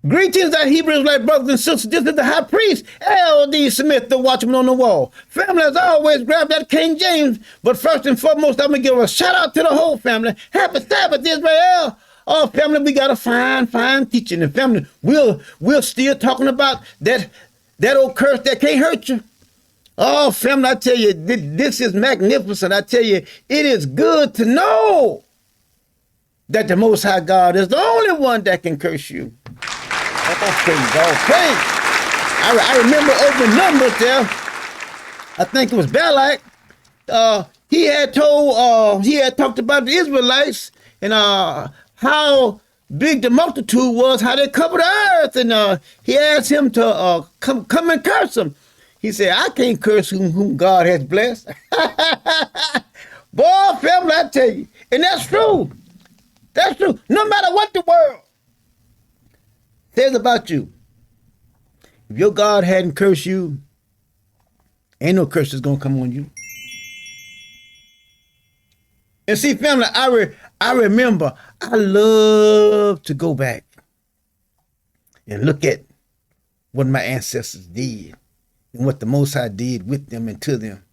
Greetings, our Hebrews, like brothers and sisters. This is the high priest, L.D. Smith, the watchman on the wall. Family, as always, grab that King James. But first and foremost, I'm going to give a shout out to the whole family. Happy Sabbath, Israel. Oh, family, we got a fine teaching. And family, we're still talking about that old curse that can't hurt you. Oh, family, I tell you, this is magnificent. I tell you, it is good to know that the Most High God is the only one that can curse you. Okay. I remember over Numbers there, I think it was Balak, he had talked about the Israelites and how big the multitude was, how they covered the earth, and he asked him to come and curse them. He said, I can't curse whom God has blessed. Boy, family, I tell you, and that's true. That's true. No matter what the world says about you, if your God hadn't cursed you, ain't no curse that's gonna come on you. And see, family, I remember I love to go back and look at what my ancestors did and what the Most High did with them and to them,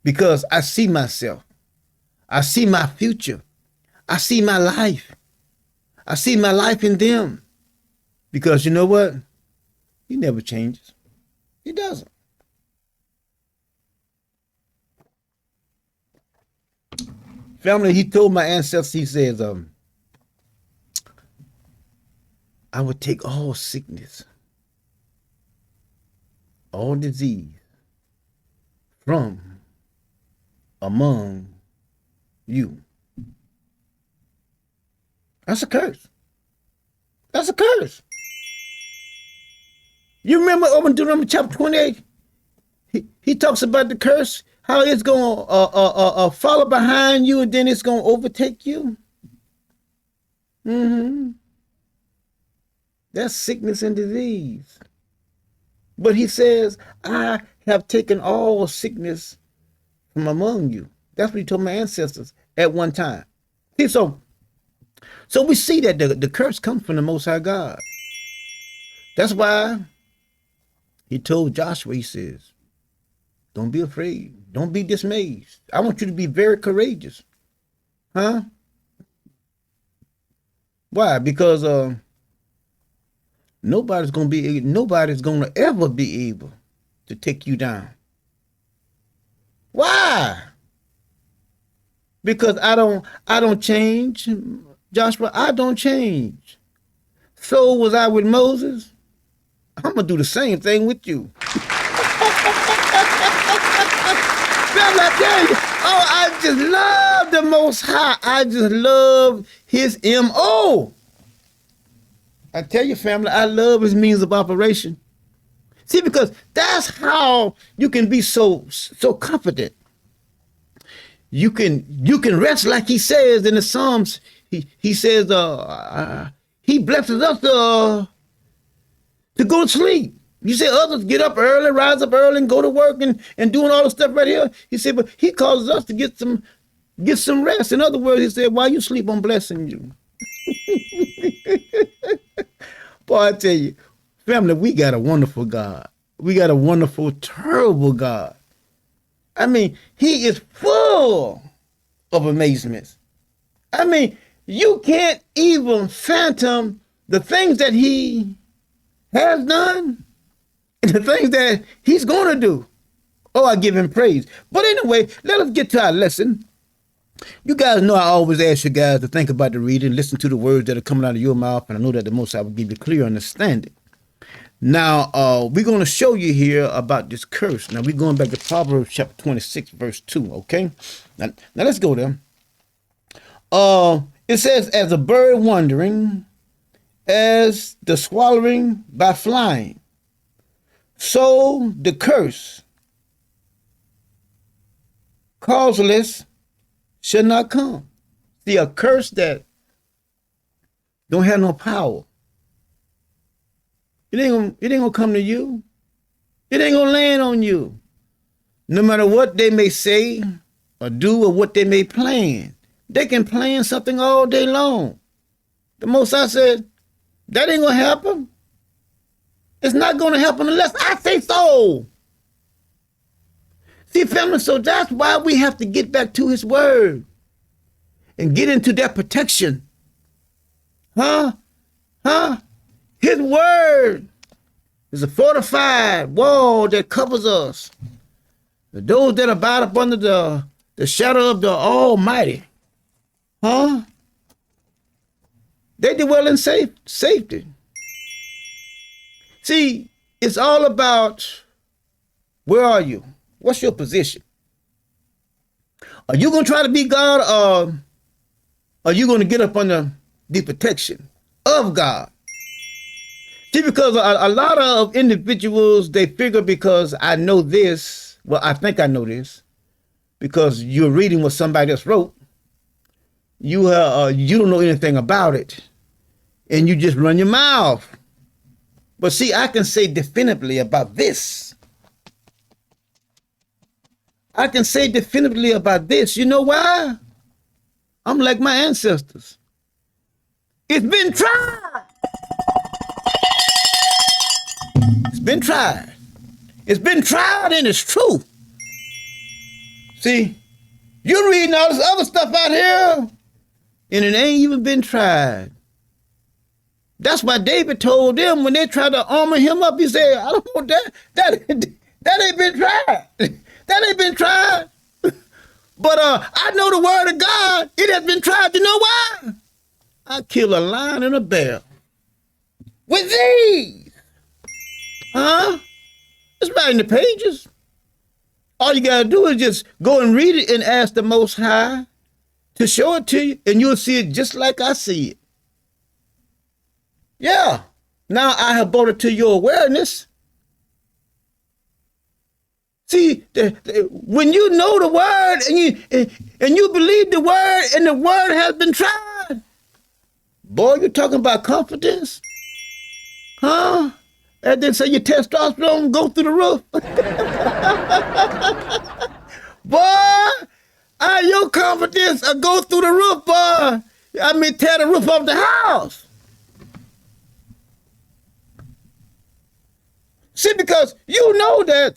because I see myself, I see my future, I see my life, I see my life in them. Because you know what? He never changes. He doesn't. Family, he told my ancestors, he says, I would take all sickness, all disease from among you. That's a curse. That's a curse. You remember over in Deuteronomy chapter 28? He talks about the curse, how it's going to follow behind you and then it's going to overtake you. That's sickness and disease. But he says, I have taken all sickness from among you. That's what he told my ancestors at one time. See, so we see that the curse comes from the Most High God. That's why he told Joshua, he says, don't be afraid. Don't be dismayed. I want you to be very courageous. Huh? Why? Because nobody's going to ever be able to take you down. Why? Because I don't change. Joshua, I don't change. So was I with Moses. I'm going to do the same thing with you. Family, I tell you, I just love the Most High. I just love his M.O. I tell you, family, I love his means of operation. See, because that's how you can be so confident. You can rest like he says in the Psalms. He says he blesses us to go to sleep. You say others get up early, rise up early, and go to work and doing all the stuff right here. He said, but he causes us to get some rest. In other words, he said, why you sleep, I'm blessing you. Boy, I tell you, family, we got a wonderful God. We got a wonderful, terrible God. I mean, he is full of amazements. I mean, you can't even fathom the things that he has done and the things that he's going to do. Oh, I give him praise. But anyway, let us get to our lesson. You guys know I always ask you guys to think about the reading, listen to the words that are coming out of your mouth, and I know that the Most High will give you clear understanding. Now, we're going to show you here about this curse. Now, we're going back to Proverbs chapter 26, verse 2, okay? Now let's go there. It says, as a bird wandering, as the swallowing by flying, so the curse, causeless, shall not come. See, a curse that don't have no power, it ain't gonna come to you. It ain't gonna land on you. No matter what they may say or do or what they may plan, they can plan something all day long. The Most High said, That ain't going to happen. It's not going to happen unless I say so. See, family, so that's why we have to get back to his word and get into that protection. Huh? His word is a fortified wall that covers us. Those that abide up under the shadow of the Almighty. Huh? They dwell in safety. See, it's all about where are you? What's your position? Are you going to try to be God, or are you going to get up under the protection of God? See, because a lot of individuals, they figure because I know this, well, I think I know this, because you're reading what somebody else wrote, you don't know anything about it, and you just run your mouth. But see, I can say definitively about this. I can say definitively about this. You know why? I'm like my ancestors. It's been tried. It's been tried. It's been tried and it's true. See, you're reading all this other stuff out here and it ain't even been tried. That's why David told them when they tried to armor him up, he said, I don't want that. That ain't been tried. That ain't been tried. But I know the word of God. It has been tried. You know why? I kill a lion and a bear with these. Huh? It's right in the pages. All you got to do is just go and read it and ask the Most High to show it to you, and you'll see it just like I see it. Yeah. Now I have brought it to your awareness. See, when you know the word and you believe the word and the word has been tried, boy, you're talking about confidence, huh? And then say your testosterone go through the roof. Boy, your confidence will go through the roof, boy. I mean, tear the roof off the house. See, because you know that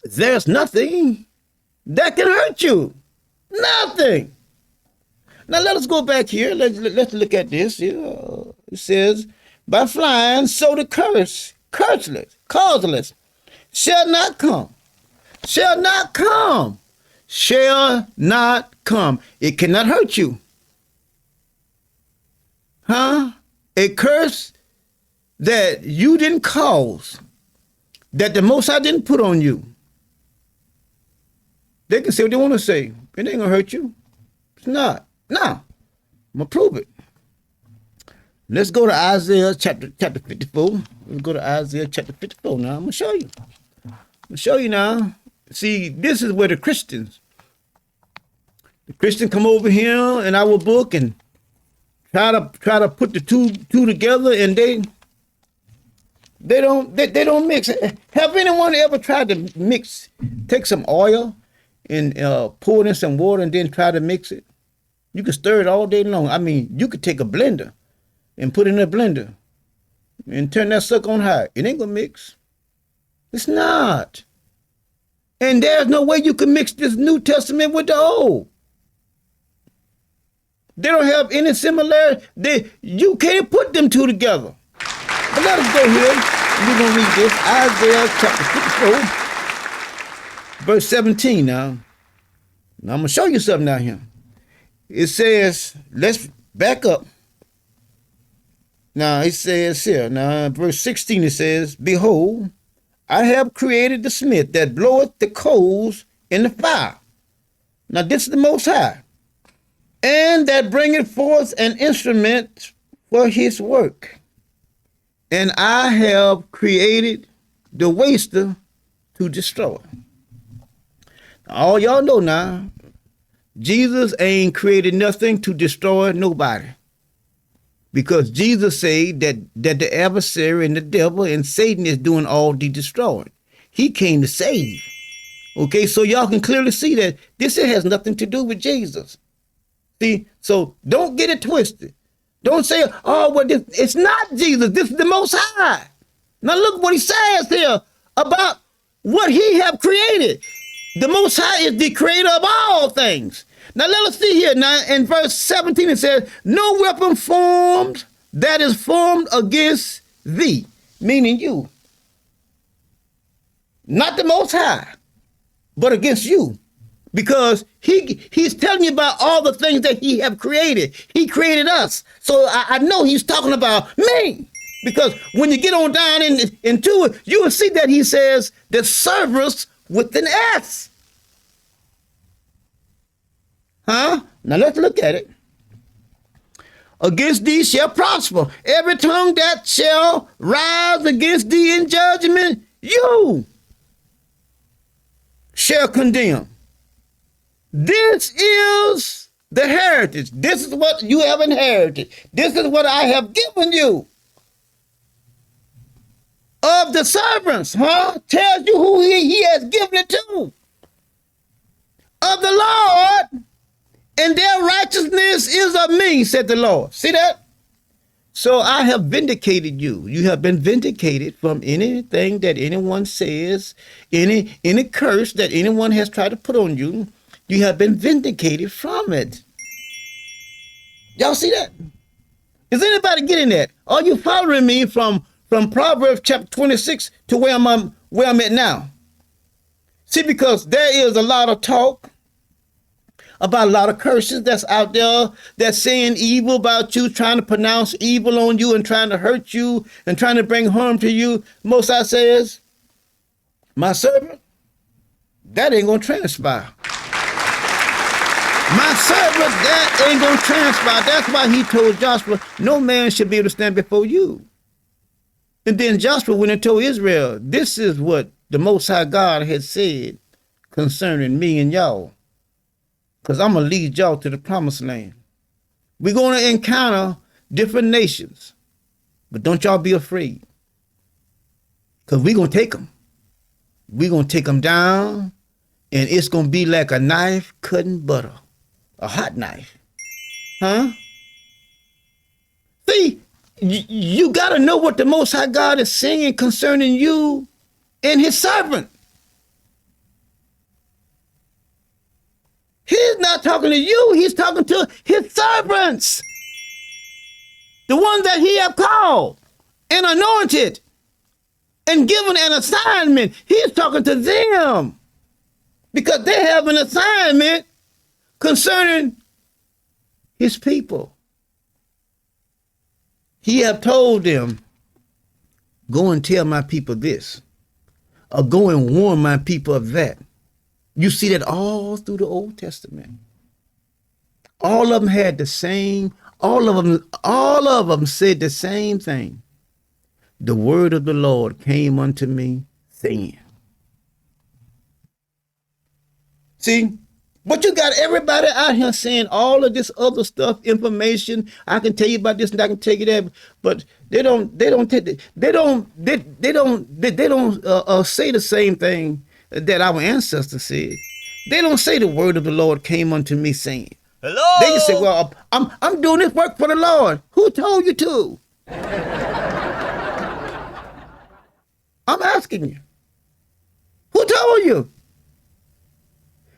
there's nothing that can hurt you. Nothing. Now let us go back here. Let's look at this. It says, by flying, so the causeless, shall not come. Shall not come. Shall not come. It cannot hurt you. Huh? A curse that you didn't cause, that the Most High didn't put on you. They can say what they want to say. It ain't gonna hurt you. It's not. Now, I'm gonna prove it. Let's go to Isaiah chapter 54. Let's go to Isaiah chapter 54 now. I'm gonna show you. I'm gonna show you now. See, this is where the Christians come over here in our book and try to put the two together, and they don't mix. Have anyone ever tried to mix? Take some oil and pour it in some water and then try to mix it. You can stir it all day long. I mean, you could take a blender and put it in a blender and turn that sucker on high. It ain't gonna mix. It's not. And there's no way you can mix this New Testament with the Old. They don't have any similarity. You can't put them two together. But let us go here. We're gonna read this. Isaiah chapter 54. Verse 17 now. Now I'm going to show you something down here. It says, let's back up. Now it says here, now verse 16 it says, behold, I have created the smith that bloweth the coals in the fire. Now this is the Most High. And that bringeth forth an instrument for his work. And I have created the waster to destroy. All y'all know now, Jesus ain't created nothing to destroy nobody. Because Jesus said that the adversary and the devil and Satan is doing all the destroying. He came to save. Okay, so y'all can clearly see that this has nothing to do with Jesus. See, so don't get it twisted. Don't say, oh, well, it's not Jesus. This is the Most High. Now look what he says here about what he have created. The Most High is the creator of all things. Now let us see here. Now in verse 17 it says, no weapon formed that is formed against thee, meaning you. Not the Most High, but against you. Because he's telling you about all the things that he have created. He created us. So I know he's talking about me. Because when you get on down into it, you will see that he says the servers with an S. Huh? Now let's look at it. Against thee shall prosper. Every tongue that shall rise against thee in judgment, you shall condemn. This is the heritage. This is what you have inherited. This is what I have given you. Of the servants, tells you who he has given it to. Of the Lord, and their righteousness is of me, said the Lord. See that? So I have vindicated you. You have been vindicated from anything that anyone says, any curse that anyone has tried to put on you. You have been vindicated from it. Y'all see that? Is anybody getting that? Are you following me from Proverbs chapter 26 to where I'm at now? See, because there is a lot of talk about a lot of curses that's out there that's saying evil about you, trying to pronounce evil on you and trying to hurt you and trying to bring harm to you. Most I says, my servant, that ain't gonna transpire. My servant, that ain't gonna transpire. That's why he told Joshua, no man should be able to stand before you. And then Joshua went and told Israel, this is what the Most High God had said concerning me and y'all. Because I'm going to lead y'all to the promised land. We're going to encounter different nations. But don't y'all be afraid. Because we're going to take them. We're going to take them down. And it's going to be like a knife cutting butter. A hot knife. Huh? See, you got to know what the Most High God is saying concerning you and his servant. He's not talking to you. He's talking to his servants. The ones that he have called and anointed and given an assignment. He's talking to them because they have an assignment concerning his people. He have told them, go and tell my people this, or go and warn my people of that. You see that all through the Old Testament. All of them had the same, all of them said the same thing. The word of the Lord came unto me saying. See, but you got everybody out here saying all of this other stuff, information. I can tell you about this and I can tell you that, but they don't say the same thing that our ancestors said. They don't say the word of the Lord came unto me saying. Hello? They just say, well, I'm doing this work for the Lord. Who told you to? I'm asking you. Who told you?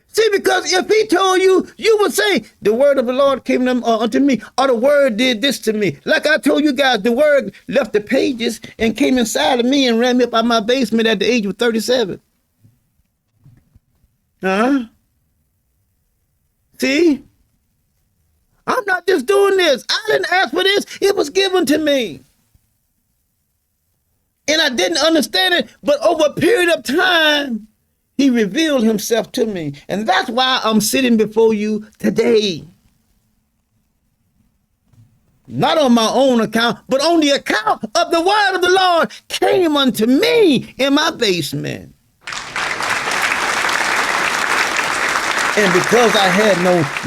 See, because if he told you, you would say, the word of the Lord came unto me, or the word did this to me. Like I told you guys, the word left the pages and came inside of me and ran me up out my basement at the age of 37. See? I'm not just doing this. I didn't ask for this. It was given to me. And I didn't understand it, but over a period of time, he revealed himself to me. And that's why I'm sitting before you today. Not on my own account, but on the account of the word of the Lord came unto me in my basement. And because I had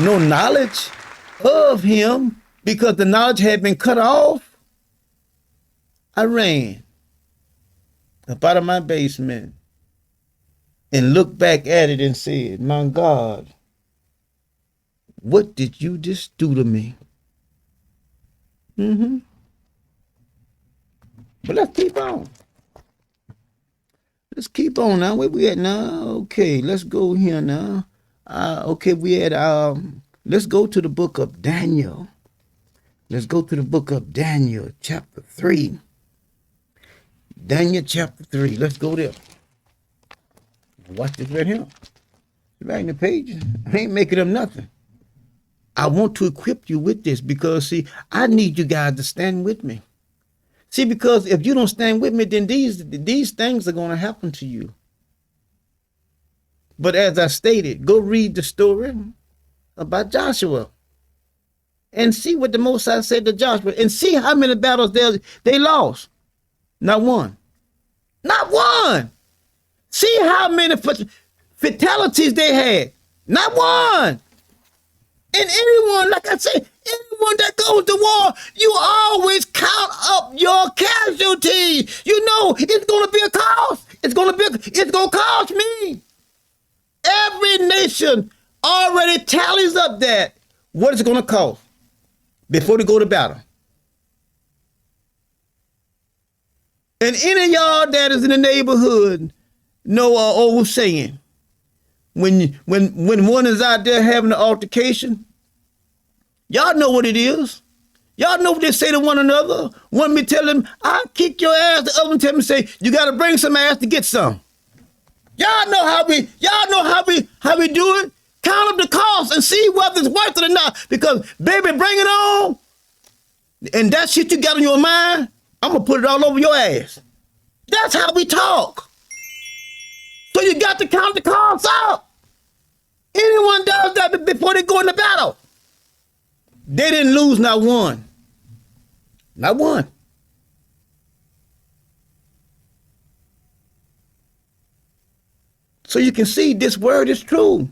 no knowledge of him, because the knowledge had been cut off, I ran up out of my basement and looked back at it and said, my God, what did you just do to me? Mm-hmm. But let's keep on. Let's keep on now. Where we at now? Okay, let's go here now. Okay, we at let's go to the book of Daniel. Let's go to the book of Daniel, chapter 3. Daniel chapter 3. Let's go there. Watch this right here. It's right in the page. I ain't making up nothing. I want to equip you with this because, see, I need you guys to stand with me. See, because if you don't stand with me, then these things are going to happen to you. But as I stated, go read the story about Joshua and see what the Most High said to Joshua and see how many battles they lost. Not one. Not one. See how many fatalities they had. Not one. And anyone, like I say, anyone that goes to war, you always count up your casualties. You know it's going to be a cost. It's going to cost me. Every nation already tallies up that what it's going to cost before they go to battle. And any of y'all that is in the neighborhood know an old saying. When one is out there having an altercation, y'all know what it is. Y'all know what they say to one another. One may tell them, I'll kick your ass. The other one tell me, say, you got to bring some ass to get some. Y'all know how we do it. Count up the cost and see whether it's worth it or not. Because, baby, bring it on. And that shit you got in your mind, I'm going to put it all over your ass. That's how we talk. So you got to count the costs out. Anyone does that before they go into battle, they didn't lose not one. Not one. So you can see this word is true.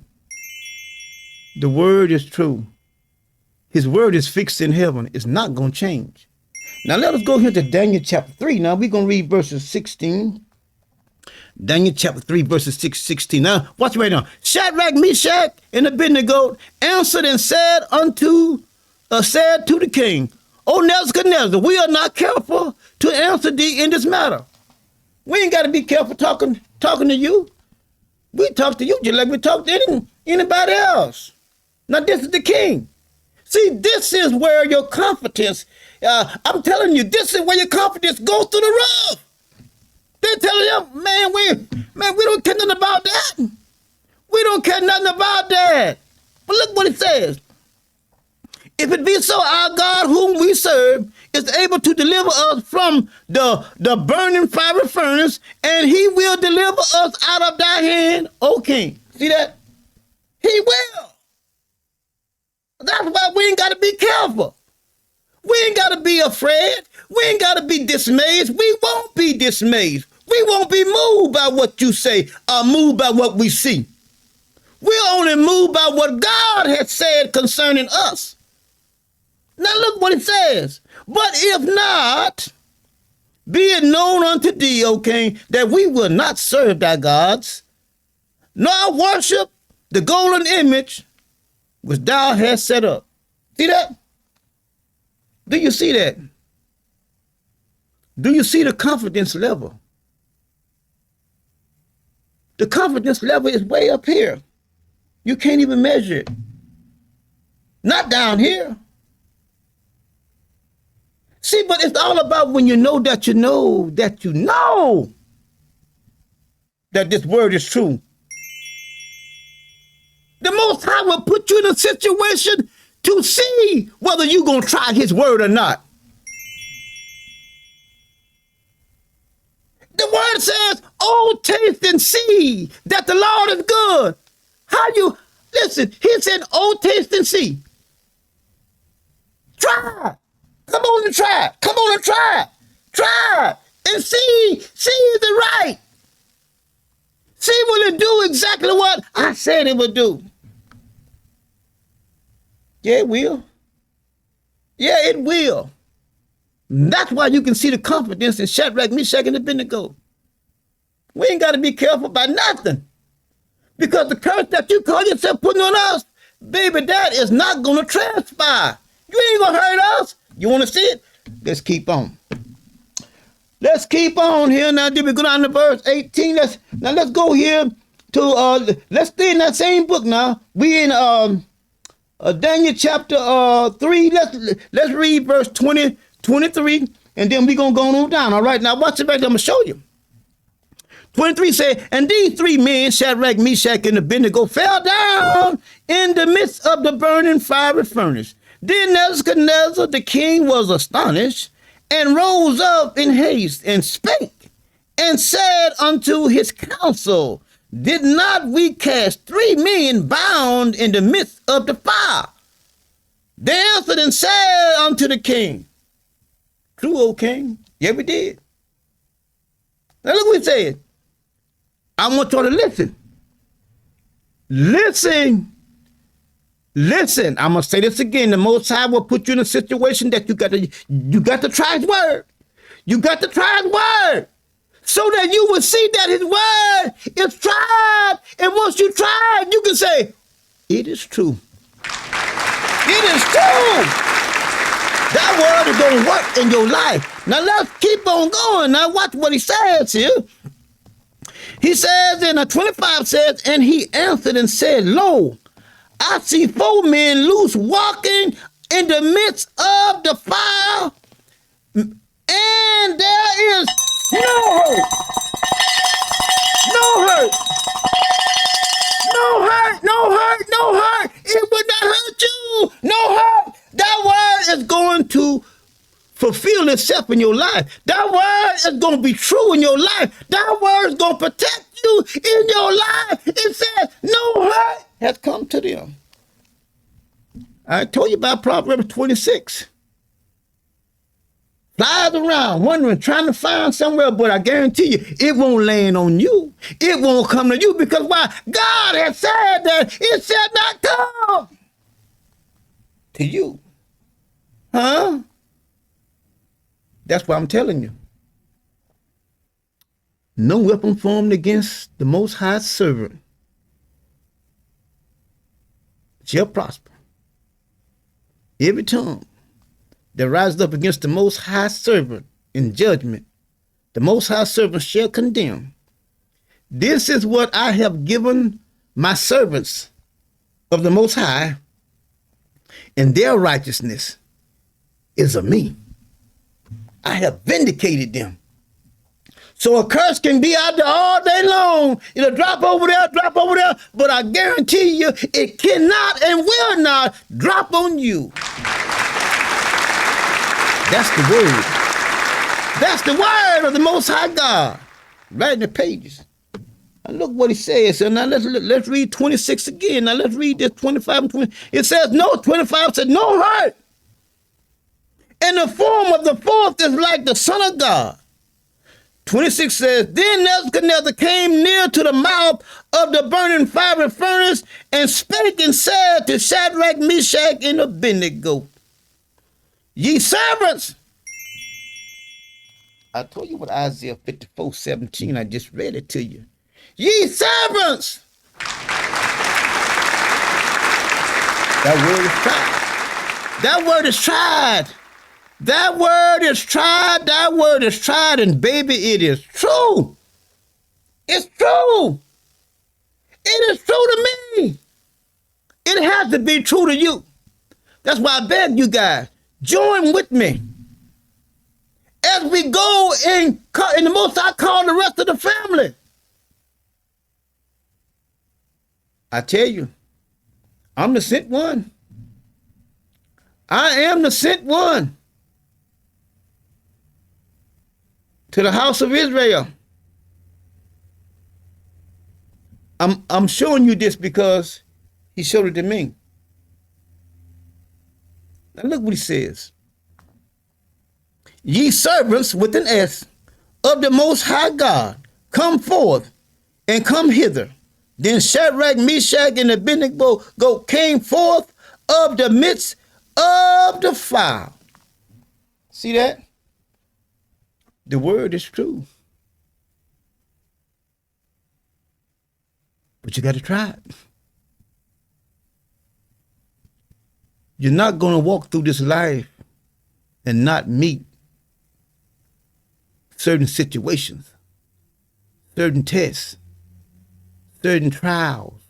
The word is true. His word is fixed in heaven. It's not going to change. Now let us go here to Daniel chapter 3. Now we're going to read verses 16. Daniel chapter 3, verses 16. Now, watch right now. Shadrach, Meshach, and Abednego answered and said to the king, O Nebuchadnezzar, we are not careful to answer thee in this matter. We ain't got to be careful talking to you. We talk to you just like we talk to anybody else. Now, this is the king. See, this is where your confidence, I'm telling you, this is where your confidence goes through the roof. They're telling you, man, we don't care nothing about that. We don't care nothing about that. But look what it says. If it be so, our God whom we serve is able to deliver us from the burning fiery furnace, and he will deliver us out of thy hand, O king. See that? He will. That's why we ain't got to be careful. We ain't got to be afraid. We ain't got to be dismayed. We won't be dismayed. We won't be moved by what you say or moved by what we see. We're only moved by what God has said concerning us. Now look what it says. But if not, be it known unto thee, O king, that we will not serve thy gods, nor worship the golden image which thou hast set up. See that? Do you see that? Do you see the confidence level? The confidence level is way up here. You can't even measure it. Not down here. See, but it's all about when you know that you know that you know that this word is true. The Most High will put you in a situation to see whether you're going to try his word or not. The word says, oh, taste and see that the Lord is good. How you, listen, he said, oh, taste and see. Try. Come on and try. Come on and try. Try and see. See is it right. See will it do exactly what I said it would do. Yeah, it will. Yeah, it will. That's why you can see the confidence in Shadrach, Meshach, and Abednego. We ain't got to be careful about nothing. Because the curse that you call yourself putting on us, baby, that is not going to transpire. You ain't going to hurt us. You want to see it? Let's keep on. Let's keep on here. Now, did we go down to verse 18? Let's go here to, let's stay in that same book now. We in Daniel chapter 3. Let's read verse 20, 23, and then we're going to go on down. All right, now watch it back. I'm going to show you. 23 said, and these three men, Shadrach, Meshach, and Abednego, fell down in the midst of the burning fiery furnace. Then Nebuchadnezzar the king was astonished, and rose up in haste, and spake, and said unto his council, did not we cast 3 men bound in the midst of the fire? They answered and said unto the king, true, O king. Yeah, we did. Now look what he said. I want y'all to listen. Listen. Listen. I'm gonna say this again. The Most High will put you in a situation that you got to try His word. You got to try His word, so that you will see that His word is tried. And once you try it, you can say, "It is true. It is true." That word is gonna work in your life. Now let's keep on going. Now watch what he says here. He says in 25 says, and he answered and said, lo, I see 4 men loose walking in the midst of the fire, and there is no hurt. No hurt. No hurt, no hurt, no hurt. It would not hurt you. No hurt. That word is going to fulfill itself in your life. That word is going to be true in your life. That word is going to protect you in your life. It says, no hurt has come to them. I told you about Proverbs 26. Flies around, wondering, trying to find somewhere, but I guarantee you, it won't land on you. It won't come to you because why? God has said that it shall not come to you. Huh? That's what I'm telling you. No weapon formed against the Most High servant shall prosper. Every tongue that rises up against the Most High servant in judgment, the Most High servant shall condemn. This is what I have given my servants of the Most High, and their righteousness is of me. I have vindicated them. So a curse can be out there all day long. It'll drop over there, but I guarantee you it cannot and will not drop on you. That's the word. That's the word of the Most High God. Right in the pages. Now look what he says. So now let's read 26 again. Now let's read this 25 and 20. It says, no, 25 said, no hurt. And the form of the 4th is like the Son of God. 26 says, then Nebuchadnezzar came near to the mouth of the burning fiery furnace and spake and said to Shadrach, Meshach, and Abednego, ye servants. I told you what Isaiah 54:17, I just read it to you. Ye servants. That word is tried. That word is tried. That word is tried. That word is tried. And baby, it is true. It's true. It is true to me. It has to be true to you. That's why I beg you guys, join with me as we go in the Most High call the rest of the family. I tell you, I'm the sent one. I am the sent one to the house of Israel. I'm showing you this because he showed it to me. Now look what he says. Ye servants with an S of the Most High God, come forth and come hither. Then Shadrach, Meshach, and Abednego came forth of the midst of the fire. See that? The word is true. But you got to try it. You're not going to walk through this life and not meet certain situations, certain tests, certain trials.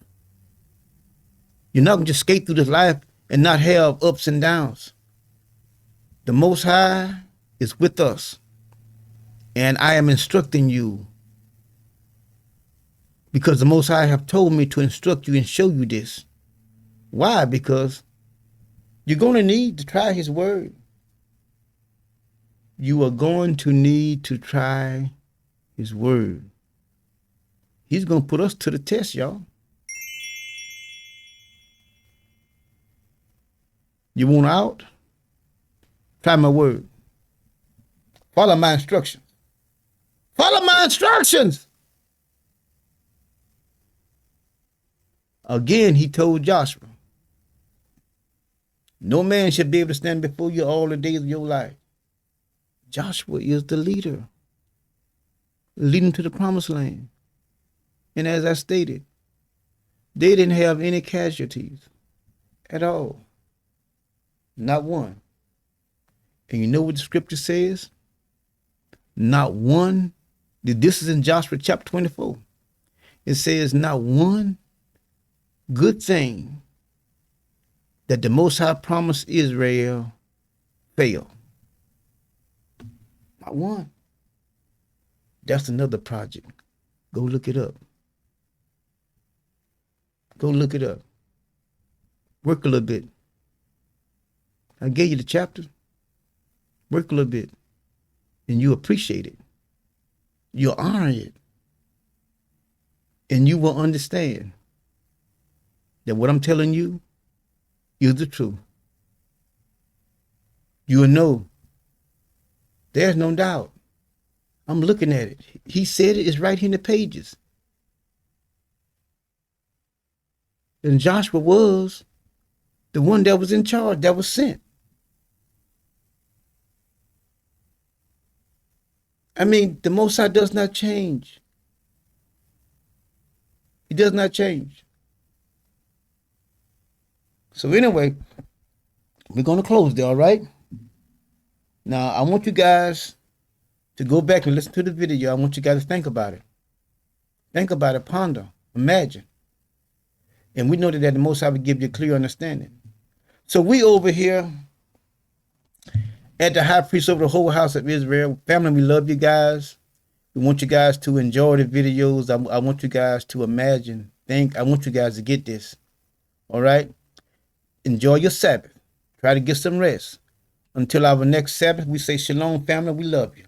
You're not going to just skate through this life and not have ups and downs. The Most High is with us, and I am instructing you because the Most High have told me to instruct you and show you this. Why? Because you're going to need to try His word. You are going to need to try His word. He's going to put us to the test, y'all. You want out? Try my word. Follow my instructions. Follow my instructions. Again, He told Joshua, no man shall be able to stand before you all the days of your life. Joshua is the leader, leading to the promised land. And as I stated, they didn't have any casualties at all. Not one. And you know what the scripture says? Not one. This is in Joshua chapter 24. It says not one good thing that the Most High promised Israel failed. Not one. That's another project. Go look it up. Go look it up. Work a little bit. I gave you the chapter. Work a little bit. And you appreciate it. You'll honor it. And you will understand that what I'm telling you is the truth. You will know there's no doubt. I'm looking at it. He said it is right here in the pages. And Joshua was the one that was in charge, that was sent. I mean, the Most High does not change. He does not change. So anyway, we're going to close there, all right? Now, I want you guys to go back and listen to the video. I want you guys to think about it. Think about it, ponder, imagine. And we know that the Most High will give you a clear understanding. So we over here at the high priest over the whole house of Israel. Family, we love you guys. We want you guys to enjoy the videos. I want you guys to imagine, think. I want you guys to get this. All right? Enjoy your Sabbath. Try to get some rest. Until our next Sabbath, we say shalom, family. We love you.